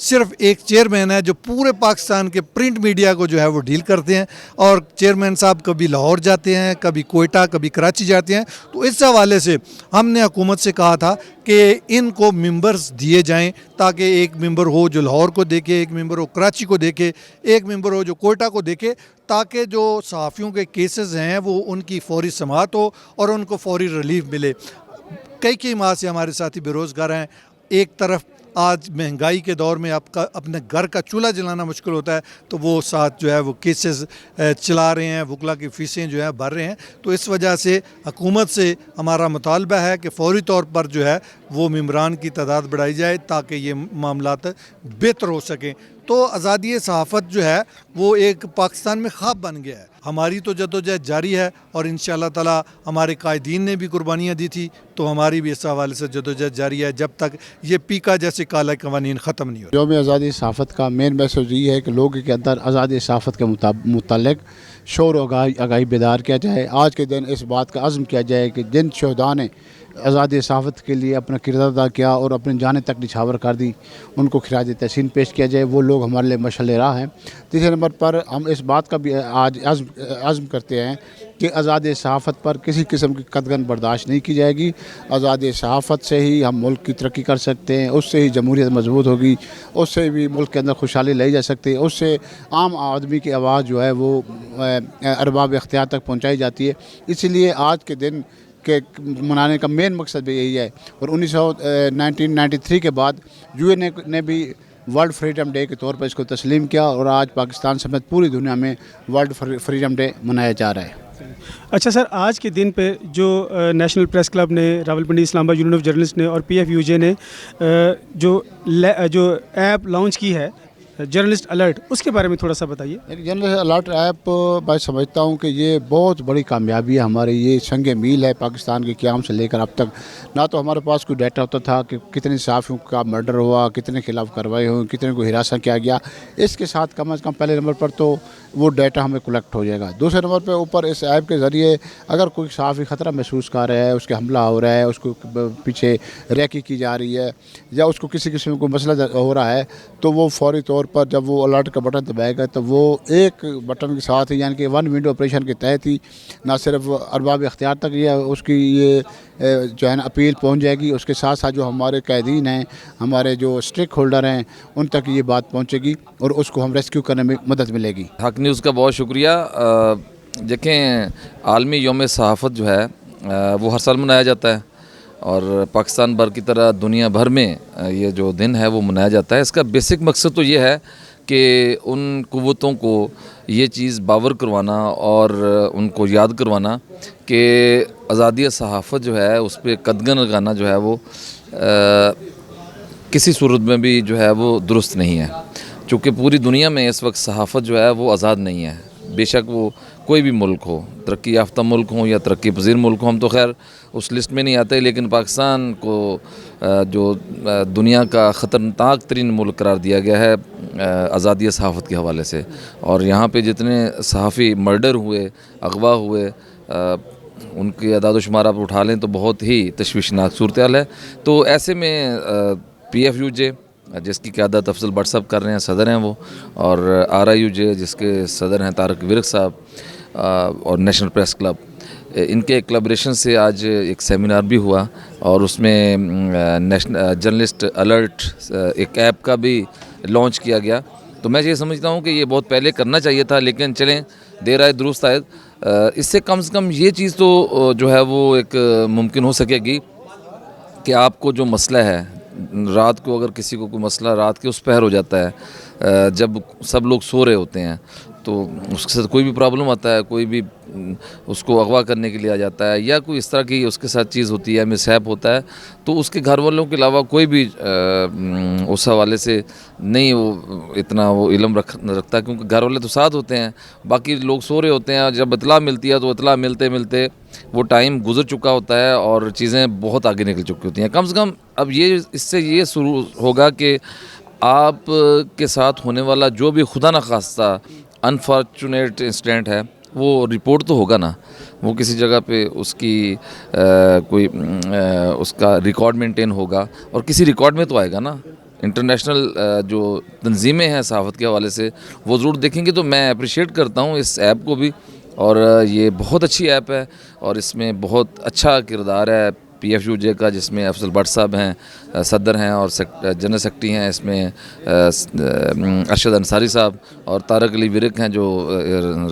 صرف ایک چیئرمین ہے جو پورے پاکستان کے پرنٹ میڈیا کو جو ہے وہ ڈیل کرتے ہیں، اور چیئرمین صاحب کبھی لاہور جاتے ہیں، کبھی کوئٹہ، کبھی کراچی جاتے ہیں۔ تو اس حوالے سے ہم نے حکومت سے کہا تھا کہ ان کو ممبرز دیے جائیں، تاکہ ایک ممبر ہو جو لاہور کو دیکھے، ایک ممبر ہو کراچی کو دیکھے، ایک ممبر ہو جو کوئٹہ کو دیکھے، تاکہ جو صحافیوں کے کیسز ہیں وہ ان کی فوری سماعت ہو اور ان کو فوری ریلیف ملے۔ کئی ماہ سے ہمارے ساتھی بے روزگار ہیں۔ ایک طرف آج مہنگائی کے دور میں آپ کا اپنے گھر کا چولہا جلانا مشکل ہوتا ہے، تو وہ ساتھ جو ہے وہ کیسز چلا رہے ہیں، وکلا کی فیسیں جو ہے بھر رہے ہیں۔ تو اس وجہ سے حکومت سے ہمارا مطالبہ ہے کہ فوری طور پر جو ہے وہ ممبران کی تعداد بڑھائی جائے تاکہ یہ معاملات بہتر ہو سکیں۔ تو آزادی صحافت جو ہے وہ ایک پاکستان میں خواب بن گیا ہے۔ ہماری تو جدوجہد جاری ہے، اور انشاءاللہ تعالی ہمارے قائدین نے بھی قربانیاں دی تھی، تو ہماری بھی اس حوالے سے جدوجہد جاری ہے جب تک یہ پیکا جیسے کالا قوانین ختم نہیں ہو۔ یوم آزادی صحافت کا مین میسج یہ ہے کہ لوگوں کے اندر آزادی صحافت کے متعلق شعور و آگاہی بیدار کیا جائے۔ آج کے دن اس بات کا عزم کیا جائے کہ جن شہداء نے آزادی صحافت کے لیے اپنا کردار ادا کیا اور اپنی جانیں تک نچھاور کر دی، ان کو خراج تحسین پیش کیا جائے۔ وہ لوگ ہمارے لیے مشعل راہ ہیں۔ تیسرے نمبر پر ہم اس بات کا بھی آج عزم کرتے ہیں کہ آزادی صحافت پر کسی قسم کی قدغن برداشت نہیں کی جائے گی۔ آزادی صحافت سے ہی ہم ملک کی ترقی کر سکتے ہیں، اس سے ہی جمہوریت مضبوط ہوگی، اس سے بھی ملک کے اندر خوشحالی لائی جا سکتی ہے، اس سے عام آدمی کی آواز جو ہے وہ ارباب اختیار تک پہنچائی جاتی ہے۔ اسی لیے آج کے دن کے منانے کا مین مقصد بھی یہی ہے۔ اور 1993 کے بعد UN نے بھی ورلڈ فریڈم ڈے کے طور پر اس کو تسلیم کیا، اور آج پاکستان سمیت پوری دنیا میں ورلڈ فریڈم ڈے منایا جا رہا ہے۔ اچھا سر، آج کے دن پہ جو نیشنل پریس کلب نے، راولپنڈی اسلام آباد یونین آف جرنلسٹ نے اور PFUJ نے جو ایپ لانچ کی ہے جرنلسٹ الرٹ، اس کے بارے میں تھوڑا سا بتائیے۔ ایک جرنلسٹ الرٹ ایپ میں سمجھتا ہوں کہ یہ بہت بڑی کامیابی ہے ہمارے، یہ سنگ میل ہے پاکستان کے قیام سے لے کر اب تک۔ نہ تو ہمارے پاس کوئی ڈیٹا ہوتا تھا کہ کتنے صحافیوں کا مرڈر ہوا، کتنے خلاف کارروائی ہوئی، کتنے کو ہراساں کیا گیا۔ اس کے ساتھ کم از کم پہلے نمبر پر تو وہ ڈیٹا ہمیں کلیکٹ ہو جائے گا۔ دوسرے نمبر پہ اوپر اس ایپ کے ذریعے اگر کوئی صحافی خطرہ محسوس کر رہا ہے، اس کے حملہ ہو رہا ہے، اس کو پیچھے ریکی کی جا رہی ہے، یا اس کو کسی قسم کو مسئلہ ہو رہا ہے، تو وہ فوری طور پر جب وہ الرٹ کا بٹن دبائے گا تو وہ ایک بٹن کے ساتھ ہی، یعنی کہ ون ونڈو آپریشن کے تحت ہی نہ صرف ارباب اختیار تک یہ اس کی یہ جو ہے نا اپیل پہنچ جائے گی، اس کے ساتھ ساتھ جو ہمارے قائدین ہیں، ہمارے جو اسٹیک ہولڈر ہیں، ان تک یہ بات پہنچے گی اور اس کو ہم ریسکیو کرنے میں مدد ملے گی۔ حق نیوز کا بہت شکریہ۔ دیکھیں، عالمی یوم صحافت جو ہے وہ ہر سال منایا جاتا ہے، اور پاکستان بھر کی طرح دنیا بھر میں یہ جو دن ہے وہ منایا جاتا ہے۔ اس کا بیسک مقصد تو یہ ہے کہ ان قوتوں کو یہ چیز باور کروانا اور ان کو یاد کروانا کہ آزادی صحافت جو ہے اس پہ قدغن لگانا جو ہے وہ کسی صورت میں بھی جو ہے وہ درست نہیں ہے، چونکہ پوری دنیا میں اس وقت صحافت جو ہے وہ آزاد نہیں ہے، بے شک وہ کوئی بھی ملک ہو، ترقی یافتہ ملک ہوں یا ترقی پذیر ملک ہوں، ہم تو خیر اس لسٹ میں نہیں آتے، لیکن پاکستان کو جو دنیا کا خطرناک ترین ملک قرار دیا گیا ہے آزادی صحافت کے حوالے سے، اور یہاں پہ جتنے صحافی مرڈر ہوئے، اغوا ہوئے، ان کے اعداد و شمار آپ اٹھا لیں تو بہت ہی تشویشناک صورتحال ہے۔ تو ایسے میں PFUJ جس کی قیادت افضل بٹ صاحب کر رہے ہیں، صدر ہیں وہ، اور RIUJ جس کے صدر ہیں طارق ورق صاحب، اور نیشنل پریس کلب، ان کے کلابریشن سے آج ایک سیمینار بھی ہوا، اور اس میں جرنلسٹ الرٹ ایک ایپ کا بھی لانچ کیا گیا۔ تو میں یہ سمجھتا ہوں کہ یہ بہت پہلے کرنا چاہیے تھا، لیکن چلیں دیر آئے درست آئے۔ اس سے کم یہ چیز تو جو ہے وہ ایک ممکن ہو سکے گی کہ آپ کو جو مسئلہ ہے، رات کو اگر کسی کو کوئی مسئلہ رات کے اس پہر ہو جاتا ہے، جب سب لوگ سو رہے ہوتے ہیں، تو اس کے ساتھ کوئی بھی پرابلم آتا ہے، کوئی بھی اس کو اغوا کرنے کے لیے آ جاتا ہے، یا کوئی اس طرح کی اس کے ساتھ چیز ہوتی ہے، مسہیپ ہوتا ہے، تو اس کے گھر والوں کے علاوہ کوئی بھی اس حوالے سے نہیں وہ اتنا وہ علم رکھتا، کیونکہ گھر والے تو ساتھ ہوتے ہیں، باقی لوگ سو رہے ہوتے ہیں، جب اطلاع ملتی ہے تو اطلاع ملتے وہ ٹائم گزر چکا ہوتا ہے اور چیزیں بہت آگے نکل چکی ہوتی ہیں۔ کم سے کم اب یہ اس سے یہ شروع ہوگا کہ آپ کے ساتھ ہونے والا جو بھی خدا نخواستہ انفارچونیٹ انسیڈنٹ ہے وہ رپورٹ تو ہوگا نا، وہ کسی جگہ پہ اس کی کوئی اس کا ریکارڈ مینٹین ہوگا، اور کسی ریکارڈ میں تو آئے گا نا، انٹرنیشنل جو تنظیمیں ہیں صحافت کے حوالے سے وہ ضرور دیکھیں گے. تو میں اپریشیٹ کرتا ہوں اس ایپ کو بھی, اور یہ بہت اچھی ایپ ہے اور اس میں بہت اچھا کردار ہے PFUJ کا, جس میں افضل بٹ صاحب ہیں, صدر ہیں اور جنرل سیکرٹری ہیں. اس میں ارشد انصاری صاحب اور طارق علی ورک ہیں جو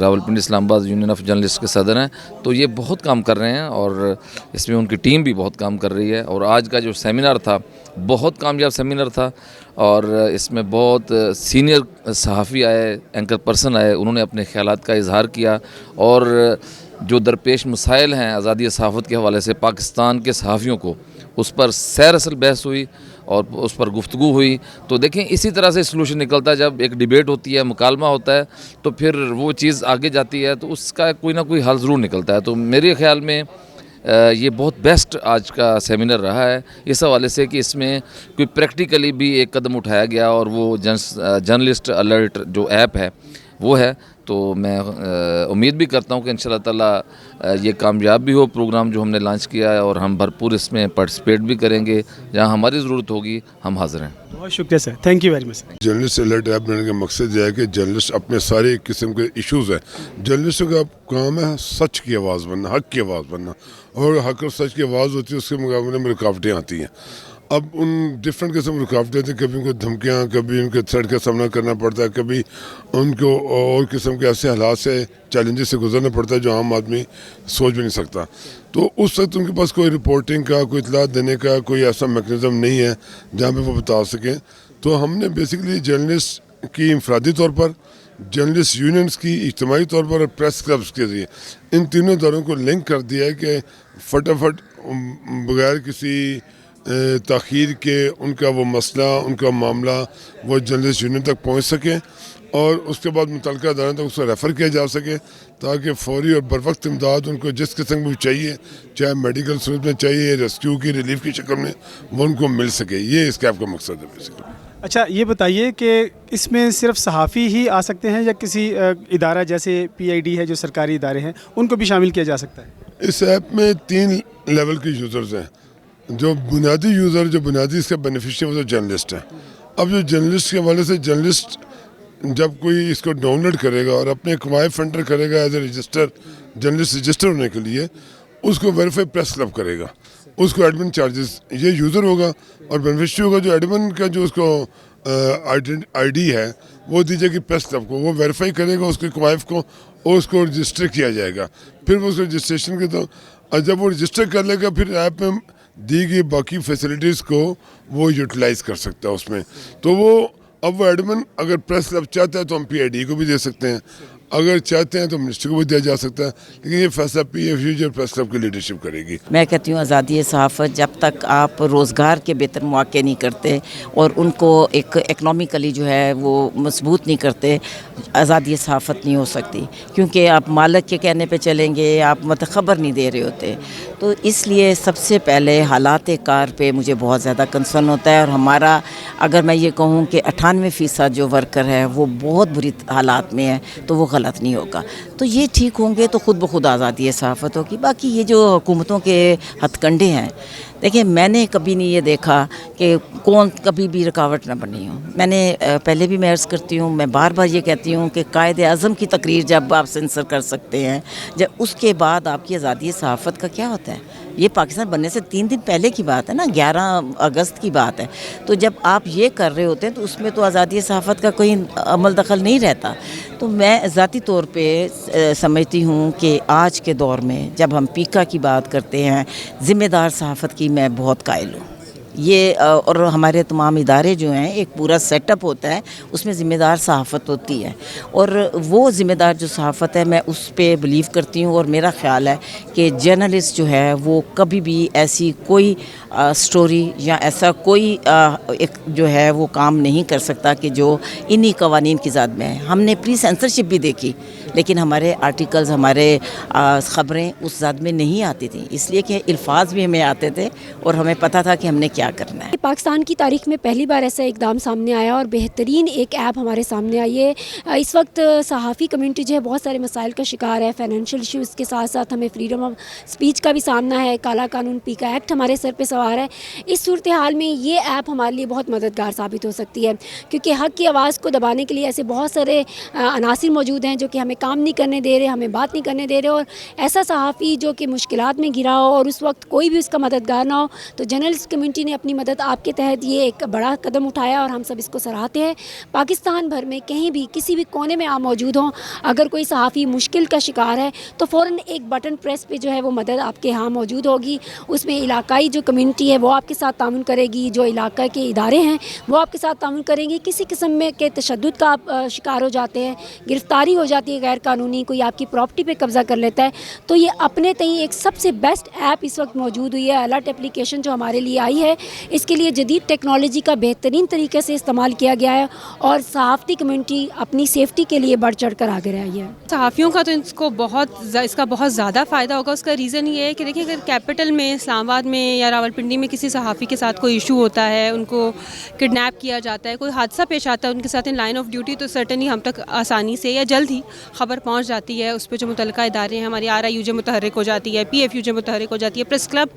راولپنڈی اسلام آباد یونین آف جرنلسٹ کے صدر ہیں. تو یہ بہت کام کر رہے ہیں اور اس میں ان کی ٹیم بھی بہت کام کر رہی ہے. اور آج کا جو سیمینار تھا بہت کامیاب سیمینار تھا, اور اس میں بہت سینئر صحافی آئے, اینکر پرسن آئے, انہوں نے اپنے خیالات کا اظہار کیا, اور جو درپیش مسائل ہیں آزادی صحافت کے حوالے سے پاکستان کے صحافیوں کو, اس پر سیر اصل بحث ہوئی اور اس پر گفتگو ہوئی. تو دیکھیں اسی طرح سے سلوشن نکلتا ہے. جب ایک ڈیبیٹ ہوتی ہے, مکالمہ ہوتا ہے, تو پھر وہ چیز آگے جاتی ہے, تو اس کا کوئی نہ کوئی حل ضرور نکلتا ہے. تو میرے خیال میں یہ بہت بیسٹ آج کا سیمینر رہا ہے اس حوالے سے کہ اس میں کوئی پریکٹیکلی بھی ایک قدم اٹھایا گیا, اور وہ جرنلسٹ الرٹ جو ایپ ہے وہ ہے. تو میں امید بھی کرتا ہوں کہ انشاءاللہ تعالیٰ یہ کامیاب بھی ہو پروگرام جو ہم نے لانچ کیا ہے, اور ہم بھرپور اس میں پارٹیسپیٹ بھی کریں گے. جہاں ہماری ضرورت ہوگی ہم حاضر ہیں. بہت شکریہ sir, thank you very much. Journalist alert app بنانے کا مقصد یہ ہے کہ جرنلسٹ اپنے سارے قسم کے ایشوز ہیں, جرنلسٹوں کا کام ہے سچ کی آواز بننا, حق کی آواز بننا, اور حق اور سچ کی آواز ہوتی ہے, اس کے مقابلے میں رکاوٹیں آتی ہیں. اب ان ڈفرینٹ قسم کی رکاوٹیں تھیں, کبھی ان کو دھمکیاں, کبھی ان کے تھریٹ کا سامنا کرنا پڑتا ہے, کبھی ان کو اور قسم کے ایسے حالات سے چیلنجز سے گزرنا پڑتا ہے جو عام آدمی سوچ بھی نہیں سکتا. تو اس وقت ان کے پاس کوئی رپورٹنگ کا, کوئی اطلاع دینے کا کوئی ایسا میکنزم نہیں ہے جہاں پہ وہ بتا سکیں. تو ہم نے بیسیکلی جرنلسٹ کی انفرادی طور پر, جرنلسٹ یونینز کی اجتماعی طور پر, اور پریس کلبز کے ذریعے ان تینوں اداروں کو لنک کر دیا ہے کہ فٹافٹ بغیر کسی تاخیر کے ان کا وہ مسئلہ, ان کا معاملہ وہ جرنلسٹ یونین تک پہنچ سکے, اور اس کے بعد متعلقہ اداروں تک اس کو ریفر کیا جا سکے, تاکہ فوری اور بروقت امداد ان کو جس قسم کی چاہیے, چاہے میڈیکل صورت میں چاہیے, ریسکیو کی, ریلیف کی شکل میں, وہ ان کو مل سکے. یہ اس کیپ کا مقصد ہے بیسیکلی. اچھا یہ بتائیے کہ اس میں صرف صحافی ہی آ سکتے ہیں یا کسی ادارہ جیسے PID ہے جو سرکاری ادارے ہیں ان کو بھی شامل کیا جا سکتا ہے؟ اس ایپ میں 3 لیول کے یوزرز ہیں. جو بنیادی یوزر, جو بنیادی اس کا بینیفیشری وہ تو جرنلسٹ ہے. اب جو جرنلسٹ کے حوالے سے, جرنلسٹ جب کوئی اس کو ڈاؤن لوڈ کرے گا اور اپنے کوائف انٹر کرے گا as a register, journalist register ہونے کے لیے, اس کو ویریفائی پریس کلب کرے گا, اس کو ایڈمن چارجز, یہ یوزر ہوگا, اور بینیفیشری ہوگا جو ایڈمن کا جو اس کو ID ہے وہ دی جائے گی پریس کلب کو, وہ ویریفائی کرے گا اس کے کوائف کو, اور اس کو رجسٹر کیا جائے گا. پھر وہ اس کو رجسٹریشن کے تو جب وہ رجسٹر کر لے گا, پھر ایپ میں دی گئی باقی فیسلٹیز کو وہ یوٹیلائز کر سکتا ہے اس میں. تو وہ اب وہ ایڈمن اگر پریس کلب چاہتا ہے تو ہم PID کو بھی دے سکتے ہیں, اگر چاہتے ہیں تو منسٹر کو بھی دیا جا سکتا ہے, لیکن یہ فیصلہ PFUJ اور پریس کلب کی لیڈرشپ کرے گی. میں کہتی ہوں آزادی صحافت جب تک آپ روزگار کے بہتر مواقع نہیں کرتے اور ان کو ایک اکنامکلی جو ہے وہ مضبوط نہیں کرتے, آزادی صحافت نہیں ہو سکتی. کیونکہ آپ مالک کے کہنے پہ چلیں گے, آپ خبر نہیں دے رہے ہوتے. تو اس لیے سب سے پہلے حالات کار پہ مجھے بہت زیادہ کنسرن ہوتا ہے, اور ہمارا اگر میں یہ کہوں کہ 98% جو ورکر ہے وہ بہت بری حالات میں ہے, تو وہ غلط نہیں ہوگا. تو یہ ٹھیک ہوں گے تو خود بخود آزادی صحافت ہوگی. باقی یہ جو حکومتوں کے ہتھ کنڈے ہیں, دیکھیں میں نے کبھی نہیں یہ دیکھا کہ کون کبھی بھی رکاوٹ نہ بنی ہو. میں نے پہلے بھی میں عرض کرتی ہوں, میں بار بار یہ کہتی ہوں کہ قائد اعظم کی تقریر جب آپ سینسر کر سکتے ہیں, جب اس کے بعد آپ کی آزادی صحافت کا کیا ہوتا ہے؟ یہ پاکستان بننے سے 3 دن پہلے کی بات ہے نا, 11 اگست کی بات ہے. تو جب آپ یہ کر رہے ہوتے ہیں تو اس میں تو آزادی صحافت کا کوئی عمل دخل نہیں رہتا. تو میں ذاتی طور پہ سمجھتی ہوں کہ آج کے دور میں جب ہم پیکا کی بات کرتے ہیں, ذمہ دار صحافت کی میں بہت قائل ہوں. یہ اور ہمارے تمام ادارے جو ہیں ایک پورا سیٹ اپ ہوتا ہے, اس میں ذمہ دار صحافت ہوتی ہے, اور وہ ذمہ دار جو صحافت ہے میں اس پہ بلیو کرتی ہوں. اور میرا خیال ہے کہ جرنلسٹ جو ہے وہ کبھی بھی ایسی کوئی سٹوری یا ایسا کوئی ایک جو ہے وہ کام نہیں کر سکتا کہ جو انہی قوانین کی ذات میں ہے. ہم نے پری سینسرشپ بھی دیکھی, لیکن ہمارے آرٹیکلز, ہمارے خبریں اس ذات میں نہیں آتی تھیں, اس لیے کہ الفاظ بھی ہمیں آتے تھے اور ہمیں پتہ تھا کہ ہم نے کیا کیا کرنا ہے. پاکستان کی تاریخ میں پہلی بار ایسا اقدام سامنے آیا اور بہترین ایک ایپ ہمارے سامنے آئی ہے. اس وقت صحافی کمیونٹی جو ہے بہت سارے مسائل کا شکار ہے. فائنینشیل ایشوز کے ساتھ ساتھ ہمیں فریڈم آف اسپیچ کا بھی سامنا ہے. کالا قانون پیکا ایکٹ ہمارے سر پہ سوار ہے. اس صورتحال میں یہ ایپ ہمارے لیے بہت مددگار ثابت ہو سکتی ہے, کیونکہ حق کی آواز کو دبانے کے لیے ایسے بہت سارے عناصر موجود ہیں جو کہ ہمیں کام نہیں کرنے دے رہے, ہمیں بات نہیں کرنے دے رہے. اور ایسا صحافی جو کہ مشکلات میں گھرا ہو اور اس وقت کوئی بھی اس کا مددگار نہ ہو, تو جرنلسٹ کمیونٹی نے اپنی مدد آپ کے تحت یہ ایک بڑا قدم اٹھایا اور ہم سب اس کو سراہتے ہیں. پاکستان بھر میں کہیں بھی کسی بھی کونے میں آپ موجود ہوں, اگر کوئی صحافی مشکل کا شکار ہے تو فوراً ایک بٹن پریس پہ جو ہے وہ مدد آپ کے ہاں موجود ہوگی. اس میں علاقائی جو کمیونٹی ہے وہ آپ کے ساتھ تعاون کرے گی, جو علاقہ کے ادارے ہیں وہ آپ کے ساتھ تعاون کریں گے. کسی قسم میں کے تشدد کا آپ شکار ہو جاتے ہیں, گرفتاری ہو جاتی ہے غیر قانونی, کوئی آپ کی پراپرٹی پہ قبضہ کر لیتا ہے, تو یہ اپنے تئیں ایک سب سے بیسٹ ایپ اس وقت موجود ہوئی ہے. الرٹ اپلیکیشن جو ہمارے لیے آئی ہے, اس کے لیے جدید ٹیکنالوجی کا بہترین طریقے سے استعمال کیا گیا ہے اور صحافتی کمیونٹی اپنی سیفٹی کے لیے بڑھ چڑھ کر آگے رہی ہے. صحافیوں کا تو اس کا بہت زیادہ فائدہ ہوگا. اس کا ریزن یہ ہے کہ دیکھیں, اگر کیپٹل میں اسلام آباد میں یا راولپنڈی میں کسی صحافی کے ساتھ کوئی ایشو ہوتا ہے, ان کو کڈنیپ کیا جاتا ہے, کوئی حادثہ پیش آتا ہے ان کے ساتھ ان لائن آف ڈیوٹی, تو سرٹنلی ہم تک آسانی سے یا جلد ہی خبر پہنچ جاتی ہے. اس پہ جو متعلقہ ادارے ہیں, ہماری RIUJ متحرک ہو جاتی ہے, PFUJ متحرک ہو جاتی ہے, پریس کلب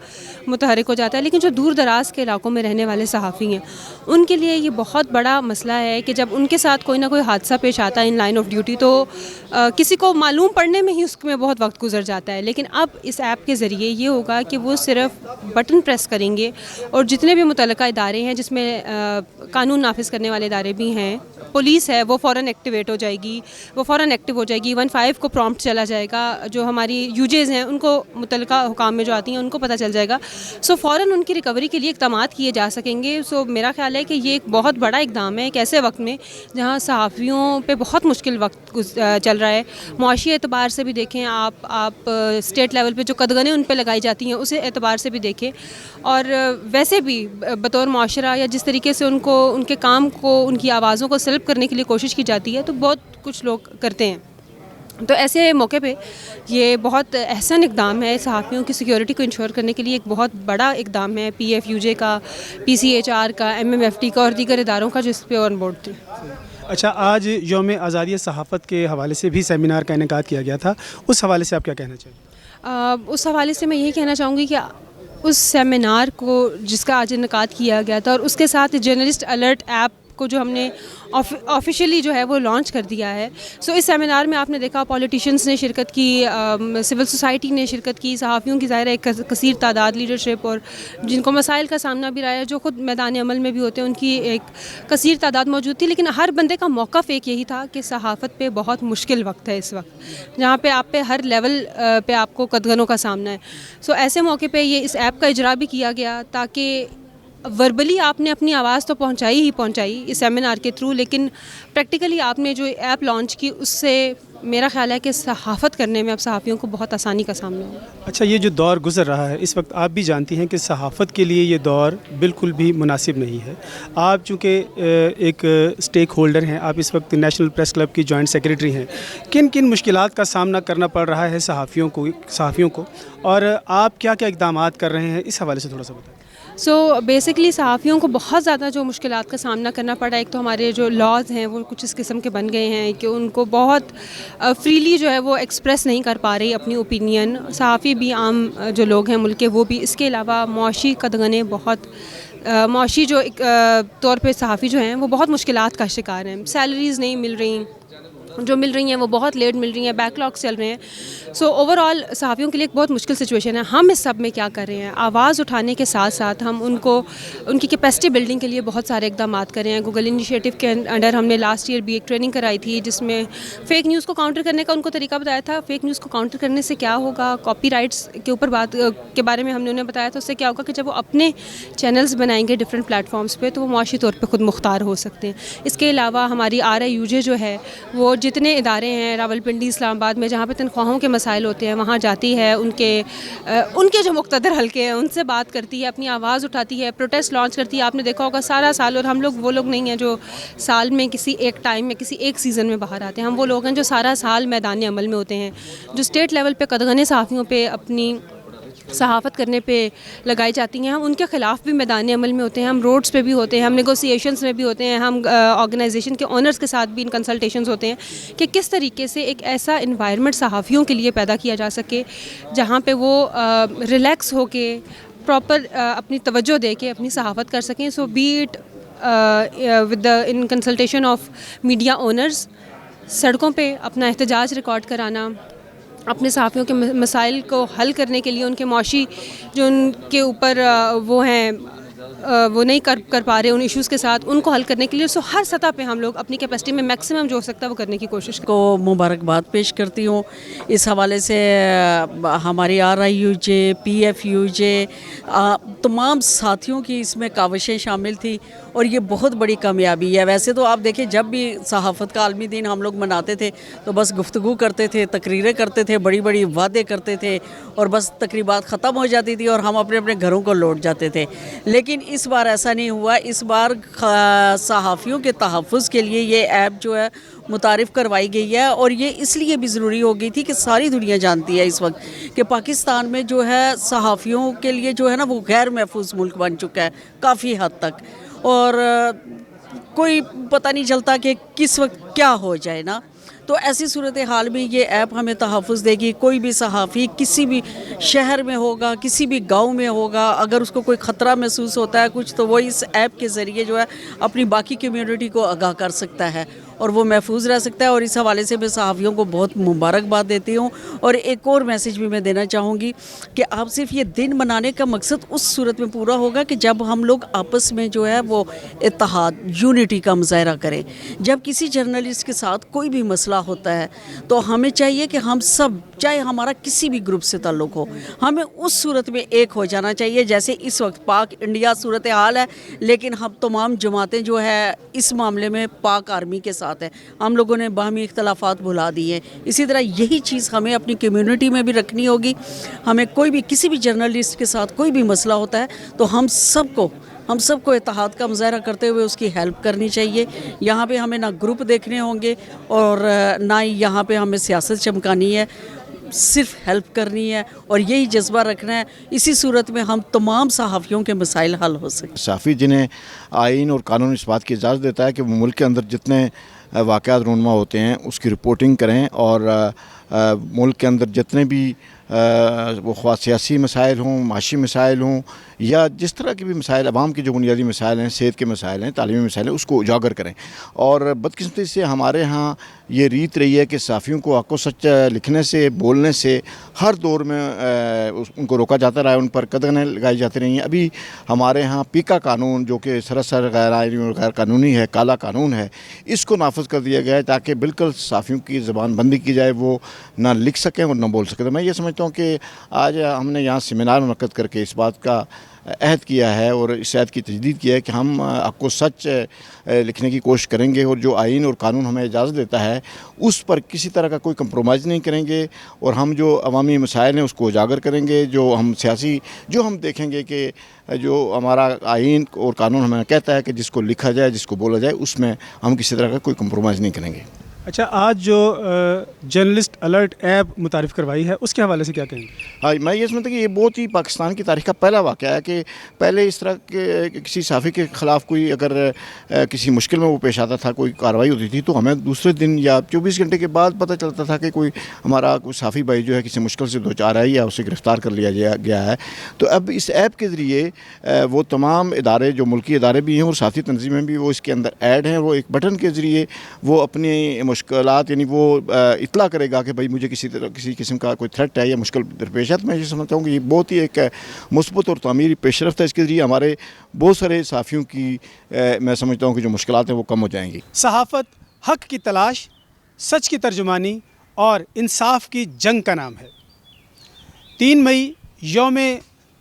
متحرک ہو جاتا ہے. لیکن جو دور دراز کے علاقوں میں رہنے والے صحافی ہیں, ان کے لیے یہ بہت بڑا مسئلہ ہے کہ جب ان کے ساتھ کوئی نہ کوئی حادثہ پیش آتا ہے ان لائن آف ڈیوٹی, تو کسی کو معلوم پڑنے میں ہی اس میں بہت وقت گزر جاتا ہے. لیکن اب اس ایپ کے ذریعے یہ ہوگا کہ وہ صرف بٹن پریس کریں گے اور جتنے بھی متعلقہ ادارے ہیں, جس میں قانون نافذ کرنے والے ادارے بھی ہیں, پولیس ہے, وہ فوراً ایکٹیویٹ ہو جائے گی, وہ فوراً ایکٹیو ہو جائے گی. 15 کو پرومپٹ چلا جائے گا. جو ہماری UJs ہیں ان کو متعلقہ حکام میں جو آتی ہیں ان کو پتہ چل جائے گا. سو فوراً ان کی ریکوری کے لیے اقدامات کیے جا سکیں گے. سو میرا خیال ہے کہ یہ ایک بہت بڑا اقدام ہے ایک ایسے وقت میں جہاں صحافیوں پہ بہت مشکل وقت چل رہا ہے. معاشی اعتبار سے بھی دیکھیں آپ اسٹیٹ لیول پہ جو قدغنیں ان پہ لگائی جاتی ہیں اس اعتبار سے بھی دیکھیں, اور ویسے بھی بطور معاشرہ یا جس طریقے سے ان کو ان کے کام کو, ان کی آوازوں کو سلب کرنے کے لیے کوشش کی جاتی ہے, تو بہت کچھ لوگ کرتے ہیں. تو ایسے موقع پہ یہ بہت احسن اقدام ہے. صحافیوں کی سیکیورٹی کو انشور کرنے کے لیے ایک بہت بڑا اقدام ہے PFUJ کا, PCHR کا, MMFT کا اور دیگر اداروں کا جو اس پہ آن بورڈ تھے. اچھا, آج یوم آزادی صحافت کے حوالے سے بھی سیمینار کا انعقاد کیا گیا تھا, اس حوالے سے آپ کیا کہنا چاہیں گے؟ اس حوالے سے میں یہ کہنا چاہوں گی کہ اس سیمینار کو جس کا آج انعقاد کیا گیا تھا اور اس کے ساتھ جرنلسٹ الرٹ ایپ کو جو ہم نے آفیشیلی جو ہے وہ لانچ کر دیا ہے. سو اس سیمینار میں آپ نے دیکھا پولیٹیشنز نے شرکت کی, سول سوسائٹی نے شرکت کی, صحافیوں کی ظاہر ایک کثیر تعداد, لیڈرشپ اور جن کو مسائل کا سامنا بھی رہا ہے, جو خود میدان عمل میں بھی ہوتے ہیں, ان کی ایک کثیر تعداد موجود تھی. لیکن ہر بندے کا موقف ایک یہی تھا کہ صحافت پہ بہت مشکل وقت ہے اس وقت, جہاں پہ آپ پہ ہر لیول پہ آپ کو قدغنوں کا سامنا ہے. سو ایسے موقع پہ یہ اس ایپ کا اجرا بھی کیا گیا تاکہ وربلی آپ نے اپنی آواز تو پہنچائی اس سیمینار کے تھرو, لیکن پریکٹیکلی آپ نے جو ایپ لانچ کی اس سے میرا خیال ہے کہ صحافت کرنے میں اب صحافیوں کو بہت آسانی کا سامنا ہے. اچھا, یہ جو دور گزر رہا ہے اس وقت, آپ بھی جانتی ہیں کہ صحافت کے لیے یہ دور بالکل بھی مناسب نہیں ہے. آپ چونکہ ایک اسٹیک ہولڈر ہیں, آپ اس وقت نیشنل پریس کلب کی جوائنٹ سیکریٹری ہیں, کن کن مشکلات کا سامنا کرنا پڑ رہا ہے صحافیوں کو اور آپ کیا کیا اقدامات کر رہے ہیں, اس حوالے سے تھوڑا سا بتائیں. سو بیسکلی صحافیوں کو بہت زیادہ جو مشکلات کا سامنا کرنا پڑا ہے, ایک تو ہمارے جو لاز ہیں وہ کچھ اس قسم کے بن گئے ہیں کہ ان کو بہت فریلی جو ہے وہ ایکسپریس نہیں کر پا رہی اپنی اوپینین, صحافی بھی, عام جو لوگ ہیں ملک کے وہ بھی. اس کے علاوہ معاشی قدغنیں بہت, معاشی جو طور پہ صحافی جو ہیں وہ بہت مشکلات کا شکار ہیں. سیلریز نہیں مل رہی, جو مل رہی ہیں وہ بہت لیٹ مل رہی ہیں, بیک لاگس چل رہے ہیں. سو اوور آل صحافیوں کے لیے ایک بہت مشکل سچویشن ہے. ہم اس سب میں کیا کر رہے ہیں, آواز اٹھانے کے ساتھ ساتھ ہم ان کی کیپیسٹی بلڈنگ کے لیے بہت سارے اقدامات کر رہے ہیں. گوگل انیشیٹو کے انڈر ہم نے لاسٹ ایئر بھی ایک ٹریننگ کرائی تھی جس میں فیک نیوز کو کاؤنٹر کرنے کا ان کو طریقہ بتایا تھا. فیک نیوز کو کاؤنٹر کرنے سے کیا ہوگا, کاپی رائٹس کے اوپر بات کے بارے میں ہم نے انہیں بتایا تھا. اس سے کیا ہوگا کہ جب وہ اپنے چینلز بنائیں گے ڈفرینٹ پلیٹ فارمس پہ تو وہ معاشی طور پہ خود مختار ہو سکتے ہیں. اس کے علاوہ ہماری RIUJ جو ہے وہ جتنے ادارے ہیں راولپنڈی, اسلام آباد میں جہاں پہ تنخواہوں کے مسائل ہوتے ہیں وہاں جاتی ہے, ان کے جو مقتدر حلقے ہیں ان سے بات کرتی ہے, اپنی آواز اٹھاتی ہے, پروٹیسٹ لانچ کرتی ہے. آپ نے دیکھا ہوگا سارا سال, اور ہم لوگ وہ لوگ نہیں ہیں جو سال میں کسی ایک ٹائم میں کسی ایک سیزن میں باہر آتے ہیں. ہم وہ لوگ ہیں جو سارا سال میدان عمل میں ہوتے ہیں, جو اسٹیٹ لیول پہ قدغنیں صحافیوں پہ اپنی صحافت کرنے پہ لگائی جاتی ہیں، ہم ان کے خلاف بھی میدان عمل میں ہوتے ہیں، ہم روڈز پہ بھی ہوتے ہیں، ہم نیگوسیشنز میں بھی ہوتے ہیں، ہم آرگنائزیشن کے اونرز کے ساتھ بھی ان کنسلٹیشنز ہوتے ہیں کہ کس طریقے سے ایک ایسا انوائرمنٹ صحافیوں کے لیے پیدا کیا جا سکے جہاں پہ وہ ریلیکس ہو کے پراپر اپنی توجہ دے کے اپنی صحافت کر سکیں. So be it with in consultation of media owners, سڑکوں پہ اپنا احتجاج ریکارڈ کرانا، اپنے صحافیوں کے مسائل کو حل کرنے کے لیے، ان کے معاشی جو ان کے اوپر وہ ہیں وہ نہیں کر پا رہے ان ایشوز کے ساتھ، ان کو حل کرنے کے لیے. سو ہر سطح پہ ہم لوگ اپنی کیپیسٹی میں میکسیمم جو ہو سکتا ہے وہ کرنے کی کوشش کریں. کو مبارکباد پیش کرتی ہوں. اس حوالے سے ہماری RIUJ، PFUJ تمام ساتھیوں کی اس میں کاوشیں شامل تھی اور یہ بہت بڑی کامیابی ہے. ویسے تو آپ دیکھیں جب بھی صحافت کا عالمی دن ہم لوگ مناتے تھے تو بس گفتگو کرتے تھے، تقریریں کرتے تھے، بڑی بڑی وعدے کرتے تھے اور بس تقریبات ختم ہو جاتی تھی اور ہم اپنے اپنے گھروں کو لوٹ جاتے تھے. لیکن اس بار ایسا نہیں ہوا. اس بار صحافیوں کے تحفظ کے لیے یہ ایپ جو ہے متعارف کروائی گئی ہے اور یہ اس لیے بھی ضروری ہو گئی تھی کہ ساری دنیا جانتی ہے اس وقت کہ پاکستان میں جو ہے صحافیوں کے لیے جو ہے نا وہ غیر محفوظ ملک بن چکا ہے کافی حد تک، اور کوئی پتہ نہیں چلتا کہ کس وقت کیا ہو جائے نا. تو ایسی صورتحال میں یہ ایپ ہمیں تحفظ دے گی. کوئی بھی صحافی کسی بھی شہر میں ہوگا، کسی بھی گاؤں میں ہوگا، اگر اس کو کوئی خطرہ محسوس ہوتا ہے کچھ، تو وہ اس ایپ کے ذریعے جو ہے اپنی باقی کمیونٹی کو آگاہ کر سکتا ہے اور وہ محفوظ رہ سکتا ہے. اور اس حوالے سے میں صحافیوں کو بہت مبارکباد دیتی ہوں. اور ایک اور میسیج بھی میں دینا چاہوں گی کہ آپ صرف یہ دن منانے کا مقصد اس صورت میں پورا ہوگا کہ جب ہم لوگ آپس میں جو ہے وہ اتحاد، یونٹی کا مظاہرہ کریں. جب کسی جرنلسٹ کے ساتھ کوئی بھی مسئلہ ہوتا ہے تو ہمیں چاہیے کہ ہم سب، چاہے ہمارا کسی بھی گروپ سے تعلق ہو، ہمیں اس صورت میں ایک ہو جانا چاہیے. جیسے اس وقت پاک انڈیا صورتحال ہے، لیکن ہم تمام جماعتیں جو ہے اس معاملے میں پاک آرمی کے ساتھ ہیں. ہم لوگوں نے باہمی اختلافات بھلا دیے. اسی طرح یہی چیز ہمیں اپنی کمیونٹی میں بھی رکھنی ہوگی. ہمیں کوئی بھی کسی بھی جرنلسٹ کے ساتھ کوئی بھی مسئلہ ہوتا ہے تو ہم سب کو اتحاد کا مظاہرہ کرتے ہوئے اس کی ہیلپ کرنی چاہیے. یہاں پہ ہمیں نہ گروپ دیکھنے ہوں گے اور نہ ہی یہاں پہ ہمیں سیاست چمکانی ہے، صرف ہیلپ کرنی ہے اور یہی جذبہ رکھنا ہے. اسی صورت میں ہم تمام صحافیوں کے مسائل حل ہو سکیں. صحافی جنہیں آئین اور قانون اس بات کی اجازت دیتا ہے کہ وہ ملک کے اندر جتنے واقعات رونما ہوتے ہیں اس کی رپورٹنگ کریں، اور ملک کے اندر جتنے بھی وہ خواہ سیاسی مسائل ہوں، معاشی مسائل ہوں، یا جس طرح کے بھی مسائل، عوام کے جو بنیادی مسائل ہیں، صحت کے مسائل ہیں، تعلیمی مسائل ہیں، اس کو اجاگر کریں. اور بدقسمتی سے ہمارے ہاں یہ ریت رہی ہے کہ صحافیوں کو حق و سچ لکھنے سے، بولنے سے ہر دور میں ان کو روکا جاتا رہا ہے، ان پر قدغنیں لگائی جاتی رہی ہیں. ابھی ہمارے ہاں پیکا قانون جو کہ سراسر غیر آئینی اور غیر قانونی ہے، کالا قانون ہے، اس کو نافذ کر دیا گیا ہے تاکہ بالکل صحافیوں کی زبان بندی کی جائے، وہ نہ لکھ سکیں اور نہ بول سکیں. تو میں یہ سمجھتا ہوں کہ آج ہم نے یہاں سیمینار منعقد کر کے اس بات کا عہد کیا ہے اور اس عہد کی تجدید کیا ہے کہ ہم حق و سچ لکھنے کی کوشش کریں گے، اور جو آئین اور قانون ہمیں اجازت دیتا ہے اس پر کسی طرح کا کوئی کمپرومائز نہیں کریں گے، اور ہم جو عوامی مسائل ہیں اس کو اجاگر کریں گے. جو ہم دیکھیں گے کہ جو ہمارا آئین اور قانون ہمیں کہتا ہے کہ جس کو لکھا جائے، جس کو بولا جائے، اس میں ہم کسی طرح کا کوئی کمپرومائز نہیں کریں گے. اچھا، آج جو جرنلسٹ الرٹ ایپ متعارف کروائی ہے اس کے حوالے سے کیا کہیں گے؟ ہاں، میں یہ سمجھتا کہ یہ بہت ہی پاکستان کی تاریخ کا پہلا واقعہ ہے کہ پہلے اس طرح کے کسی صحافی کے خلاف کوئی اگر کسی مشکل میں وہ پیش آتا تھا، کوئی کارروائی ہوتی تھی، تو ہمیں دوسرے دن یا 24 گھنٹے کے بعد پتہ چلتا تھا کہ کوئی ہمارا کوئی صحافی بھائی جو ہے کسی مشکل سے دوچار ہے یا اسے گرفتار کر لیا گیا ہے. تو اب اس ایپ کے ذریعے وہ تمام ادارے، جو ملکی ادارے بھی ہیں اور ساتھی تنظیمیں بھی، وہ اس کے اندر ایڈ ہیں. وہ ایک بٹن کے ذریعے وہ اپنی مشکلات، یعنی وہ اطلاع کرے گا کہ بھائی مجھے کسی قسم کا کوئی تھریٹ ہے یا مشکل درپیش ہے. میں یہ سمجھتا ہوں کہ یہ بہت ہی ایک مثبت اور تعمیری پیش رفت ہے. اس کے ذریعے ہمارے بہت سارے صحافیوں کی میں سمجھتا ہوں کہ جو مشکلات ہیں وہ کم ہو جائیں گی. صحافت حق کی تلاش، سچ کی ترجمانی اور انصاف کی جنگ کا نام ہے. 3 مئی یوم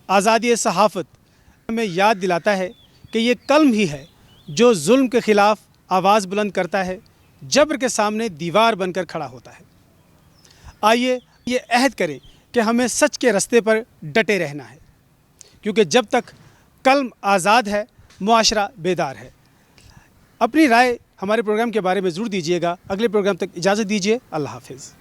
آزادی صحافت ہمیں یاد دلاتا ہے کہ یہ قلم ہی ہے جو ظلم کے خلاف آواز بلند کرتا ہے، جبر کے سامنے دیوار بن کر کھڑا ہوتا ہے. آئیے یہ عہد کریں کہ ہمیں سچ کے رستے پر ڈٹے رہنا ہے، کیونکہ جب تک قلم آزاد ہے، معاشرہ بیدار ہے. اپنی رائے ہمارے پروگرام کے بارے میں ضرور دیجیے گا. اگلے پروگرام تک اجازت دیجیے. اللہ حافظ.